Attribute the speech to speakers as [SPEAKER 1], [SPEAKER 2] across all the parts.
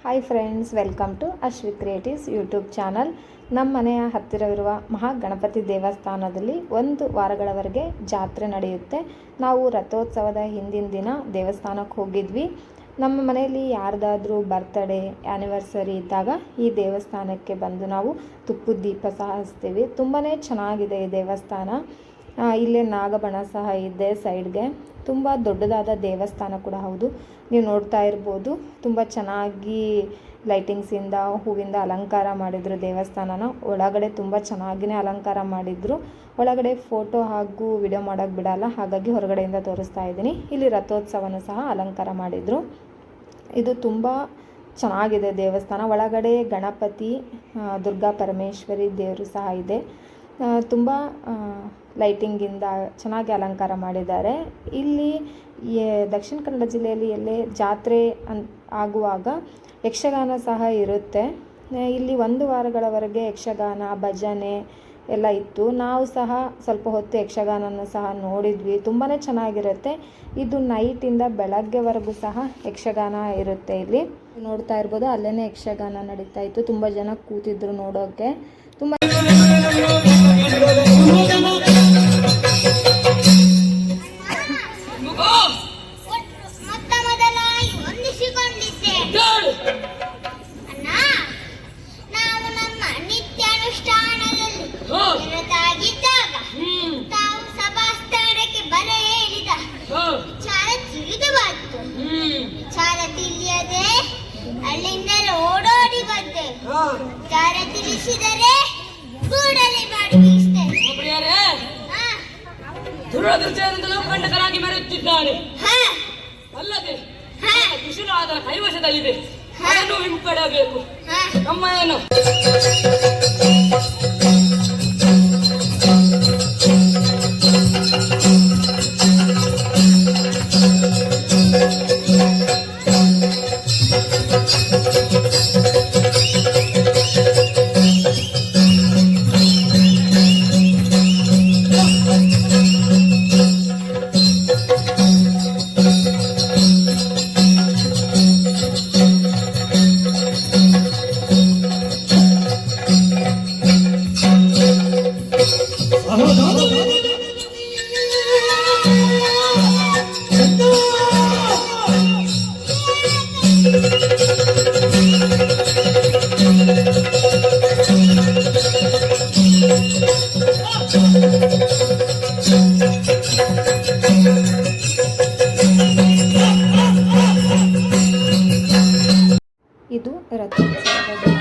[SPEAKER 1] Hi friends, welcome to Ashwi creatives YouTube channel. ನಮ್ಮ ಮನೆಯ ಹತ್ತಿರವಿರುವ ಮಹಾಗಣಪತಿ ದೇವಸ್ಥಾನದಲ್ಲಿ 1 ವಾರಗಳವರೆಗೆ ಜಾತ್ರೆ ನಡೆಯುತ್ತೆ. ನಾವು ರಥೋತ್ಸವದ ಹಿಂದಿನ ದಿನ ದೇವಸ್ಥಾನಕ್ಕೆ ಹೋಗಿದ್ವಿ. ನಮ್ಮ ಮನೆಯಲ್ಲಿ ಯಾರ್ದಾದ್ರೂ ಬರ್ತ್ಡೇ ಆ್ಯನಿವರ್ಸರಿ ಇದ್ದಾಗ ಈ ದೇವಸ್ಥಾನಕ್ಕೆ ಬಂದು ನಾವು ತುಪ್ಪದ ದೀಪ ಸಹ ಹಚ್ತೀವಿ. ತುಂಬಾ ಚೆನ್ನಾಗಿದೆ ಈ ದೇವಸ್ಥಾನ. ಇಲ್ಲೇ ನಾಗಬಣ ಸಹ ಇದೆ ಸೈಡ್ಗೆ. ತುಂಬ ದೊಡ್ಡದಾದ ದೇವಸ್ಥಾನ ಕೂಡ ಹೌದು. ನೀವು ನೋಡ್ತಾ ಇರ್ಬೋದು, ತುಂಬ ಚೆನ್ನಾಗಿ ಲೈಟಿಂಗ್ಸಿಂದ ಹೂವಿಂದ ಅಲಂಕಾರ ಮಾಡಿದರು ದೇವಸ್ಥಾನನ. ಒಳಗಡೆ ತುಂಬ ಚೆನ್ನಾಗಿಯೇ ಅಲಂಕಾರ ಮಾಡಿದರು. ಒಳಗಡೆ ಫೋಟೋ ಹಾಗೂ ವಿಡಿಯೋ ಮಾಡೋಕ್ಕೆ ಬಿಡಲ್ಲ, ಹಾಗಾಗಿ ಹೊರಗಡೆಯಿಂದ ತೋರಿಸ್ತಾ ಇದ್ದೀನಿ. ಇಲ್ಲಿ ರಥೋತ್ಸವನೂ ಸಹ ಅಲಂಕಾರ ಮಾಡಿದರು. ಇದು ತುಂಬ ಚೆನ್ನಾಗಿದೆ ದೇವಸ್ಥಾನ. ಒಳಗಡೆ ಗಣಪತಿ, ದುರ್ಗಾ ಪರಮೇಶ್ವರಿ ದೇವರು ಸಹ ಇದೆ. ತುಂಬ ಲೈಟಿಂಗಿಂದ ಚೆನ್ನಾಗಿ ಅಲಂಕಾರ ಮಾಡಿದ್ದಾರೆ. ಇಲ್ಲಿ ದಕ್ಷಿಣ ಕನ್ನಡ ಜಿಲ್ಲೆಯಲ್ಲಿ ಎಲ್ಲೇ ಜಾತ್ರೆ ಆಗುವಾಗ ಯಕ್ಷಗಾನ ಸಹ ಇರುತ್ತೆ. ಇಲ್ಲಿ 1 ವಾರಗಳವರೆಗೆ ಯಕ್ಷಗಾನ, ಭಜನೆ ಎಲ್ಲ ಇತ್ತು. ನಾವು ಸಹ ಸ್ವಲ್ಪ ಹೊತ್ತು ಯಕ್ಷಗಾನವನ್ನು ಸಹ ನೋಡಿದ್ವಿ. ತುಂಬಾ ಚೆನ್ನಾಗಿರುತ್ತೆ. ಇದು ನೈಟಿಂದ ಬೆಳಗ್ಗೆವರೆಗೂ ಸಹ ಯಕ್ಷಗಾನ ಇರುತ್ತೆ. ಇಲ್ಲಿ ನೋಡ್ತಾ ಇರ್ಬೋದು, ಅಲ್ಲೇ ಯಕ್ಷಗಾನ ನಡೀತಾ ಇತ್ತು. ತುಂಬ ಜನ ಕೂತಿದ್ರು ನೋಡೋಕ್ಕೆ. ತುಂಬ
[SPEAKER 2] ಅಲ್ಲಿಂದಲೇ ಓಡೋಡಿ ಬಂದೆ. ಚಾರ ತಿಳಿಸಿದರೆ ಕೂಡಲೇ ಮಾಡಿ
[SPEAKER 3] ದುರದೃಷ್ಟದಿಂದಲೂ ಕಂಟಕರಾಗಿ ಮೆರೆಯುತ್ತಿದ್ದಾನೆ. ಅಲ್ಲದೆ ಕುಶಲ ಅದರ ಕೈವಶದಲ್ಲಿದೆ. ಅದನ್ನು ಹಿಂಪಡಬೇಕು. ನಮ್ಮ ಏನು
[SPEAKER 1] ಇದು ರಥೋತ್ಸವದ ದಿನ.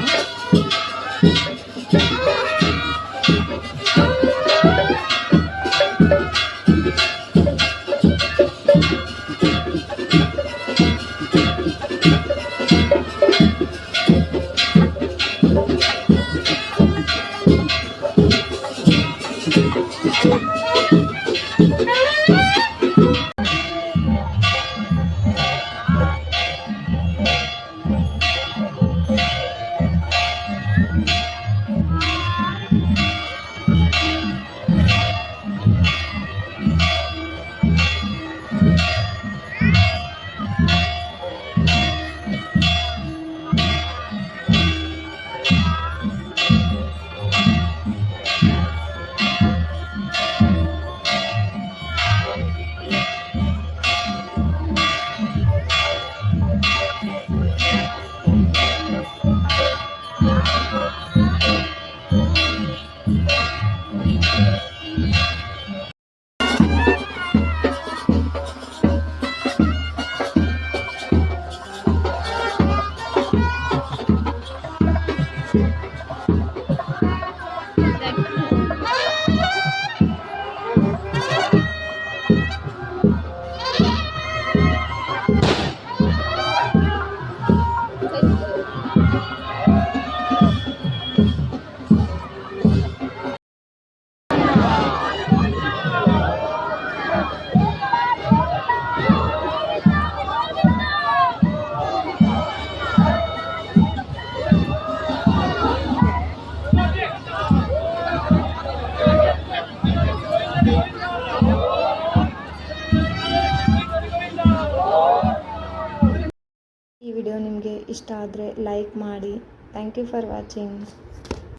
[SPEAKER 1] ಈ ವಿಡಿಯೋ ನಿಮಗೆ ಇಷ್ಟ ಇಷ್ಟ ಆದರೆ ಲೈಕ್ ಮಾಡಿ. Thank you for watching.